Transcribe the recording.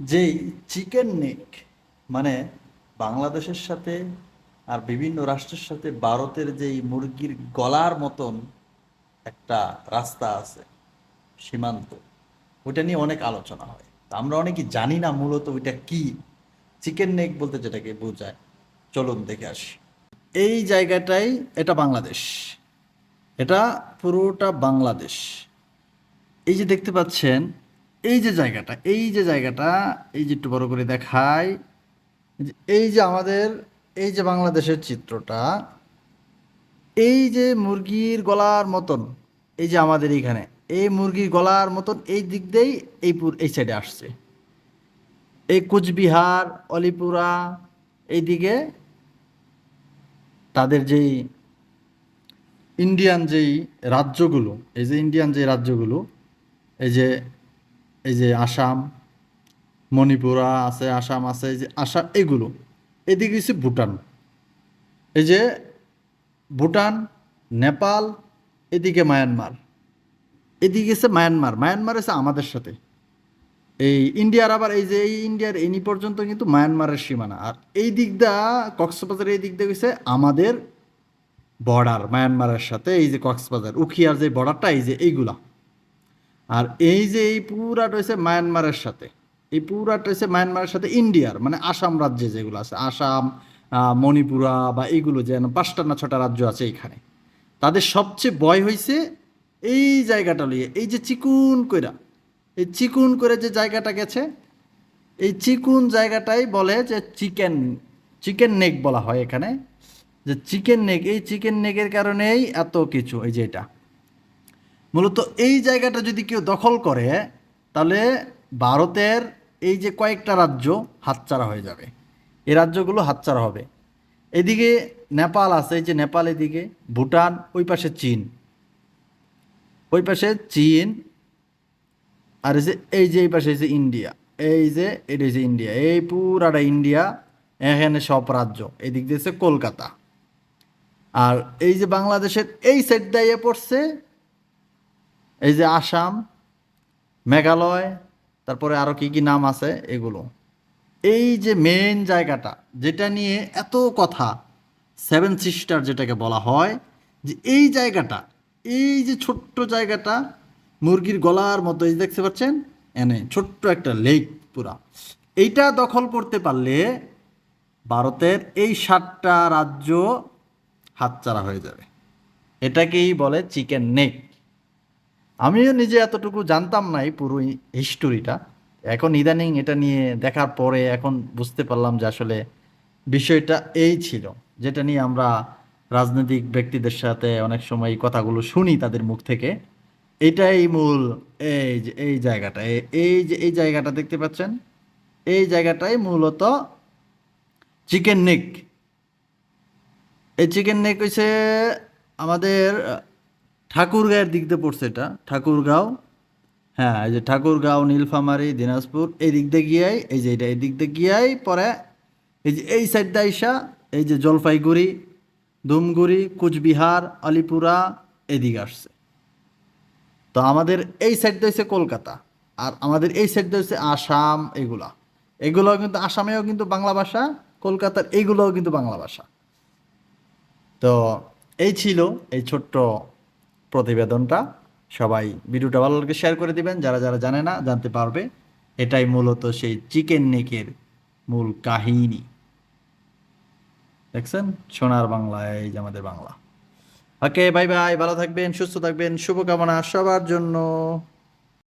যেই chicken neck মানে বাংলাদেশের সাথে আর বিভিন্ন রাষ্ট্রের সাথে ভারতের যেই মুরগির গলার মতন একটা রাস্তা আছে, সীমান্ত, ওইটা নিয়ে অনেক আলোচনা হয়। তা আমরা অনেকেই জানি না মূলত ওইটা কি। চিকেন নেক বলতে যেটাকে বোঝায়, চলুন দেখে আসি। এই জায়গাটাই, এটা বাংলাদেশ, এটা পুরোটা বাংলাদেশ। এই যে দেখতে পাচ্ছেন, এই যে জায়গাটা, এই যে একটু বড় করে দেখায়, এই যে আমাদের, এই যে বাংলাদেশের চিত্রটা, এই যে মুরগির গলার মতন, এই যে আমাদের এইখানে এই মুরগির গলার মতন এই দিক দিয়েই এই সাইডে আসছে, এই কুচবিহার, অলিপুরা, এইদিকে তাদের যেই ইন্ডিয়ান যেই রাজ্যগুলো, এই যে ইন্ডিয়ান যে রাজ্যগুলো, এই যে এই যে আসাম, মণিপুরা আছে, আসাম আছে, এই যে আসাম, এগুলো এদিকে হচ্ছে ভুটান, এই যে ভুটান, নেপাল, এদিকে মায়ানমার, এদিকে গেছে মায়ানমার, মায়ানমার এসে আমাদের সাথে, এই ইন্ডিয়ার আবার এই যে এই ইন্ডিয়ার এনি পর্যন্ত কিন্তু মায়ানমারের সীমানা, আর এই দিক দা কক্সবাজার, এই দিক দিয়ে গেছে আমাদের বর্ডার মায়ানমারের সাথে, এই যে কক্সবাজার উখিয়ার যে বর্ডারটা, এই যে এইগুলা, আর এই যে এই পুরাটা হচ্ছে মায়ানমারের সাথে, এই পুরাটা হচ্ছে মায়ানমারের সাথে ইন্ডিয়ার, মানে আসাম রাজ্যে যেগুলো আছে, আসাম, মণিপুরা বা এইগুলো, যেন 5টা না 6টা রাজ্য আছে এইখানে, তাদের সবচেয়ে ভয় হয়েছে এই জায়গাটা লিয়ে, এই যে চিকুন কইরা, এই চিকুন করে যে জায়গাটা গেছে, এই চিকুন জায়গাটাই বলে যে চিকেন, চিকেন নেক বলা হয় এখানে, যে চিকেন নেক, এই চিকেন নেকের কারণেই এত কিছু। এই যে এটা মূলত এই জায়গাটা যদি কেউ দখল করে, তাহলে ভারতের এই যে কয়েকটা রাজ্য হাতছাড়া হয়ে যাবে, এই রাজ্যগুলো হাতছাড়া হবে। এদিকে নেপাল আছে, এই যে নেপাল, এদিকে ভুটান, ওই পাশে চীন, ওই পাশে চীন, আর এই যে এই পাশে এই যে ইন্ডিয়া, এই যে এটা হচ্ছে ইন্ডিয়া, এই পুরাটা ইন্ডিয়া, এখানে সব রাজ্য, এদিক দিয়ে হচ্ছে কলকাতা। আর এই যে বাংলাদেশের এই সাইড দিয়ে পড়ছে এই যে আসাম, মেঘালয়, তারপরে আরও কি কি নাম আছে এগুলো। এই যে মেন জায়গাটা যেটা নিয়ে এত কথা, 7 সিস্টার যেটাকে বলা হয়, যে এই জায়গাটা, এই যে ছোট্ট জায়গাটা, মুরগির গলার মতো, এই যে দেখতে পাচ্ছেন, এনে ছোট্ট একটা লেক পুরা, এইটা দখল করতে পারলে ভারতের এই 7টা রাজ্য হাতছাড়া হয়ে যাবে। এটাকেই বলে চিকেন নেক। আমিও নিজে এতটুকু জানতাম না এই পুরো হিস্টোরিটা, এখন ইদানিং এটা নিয়ে দেখার পরে এখন বুঝতে পারলাম যে আসলে বিষয়টা এই ছিল, যেটা নিয়ে আমরা রাজনৈতিক ব্যক্তিদের সাথে অনেক সময় এই কথাগুলো শুনি তাদের মুখ থেকে। এটাই মূল, এই যে এই জায়গাটা, এই যে এই জায়গাটা দেখতে পাচ্ছেন, এই জায়গাটাই মূলত চিকেন নেক। এই চিকেন নেক হচ্ছে আমাদের ঠাকুরগাঁয়ের দিক দিয়ে পড়ছে, এটা ঠাকুরগাঁও, হ্যাঁ, এই যে ঠাকুরগাঁও, নীলফামারী, দিনাজপুর, এই দিক দিয়ে গিয়াই, এই যে এটা এই দিক দিয়ে গিয়াই পরে, এই যে এই সাইড দাইসা, এই যে জলপাইগুড়ি, ধুমগুড়ি, কুচবিহার, আলিপুরা, এদিকে আসছে। তো আমাদের এই সাইড দিয়ে হচ্ছে কলকাতা, আর আমাদের এই সাইড দিয়ে হচ্ছে আসাম, এগুলা, এগুলোও কিন্তু আসামেও কিন্তু বাংলা ভাষা, কলকাতার এইগুলোও কিন্তু বাংলা ভাষা। তো এই ছিল এই ছোট্ট প্রতিবেদনটা। সবাই ভিডিওটা ভালো লাগলে শেয়ার করে দিবেন, যারা যারা জানে না জানতে পারবে। এটাই মূলত সেই চিকেন নেকের মূল কাহিনী। দেখছেন, সোনার বাংলা, এই যে আমাদের বাংলা। ওকে, বাই বাই, ভালো থাকবেন, সুস্থ থাকবেন, শুভকামনা সবার জন্য।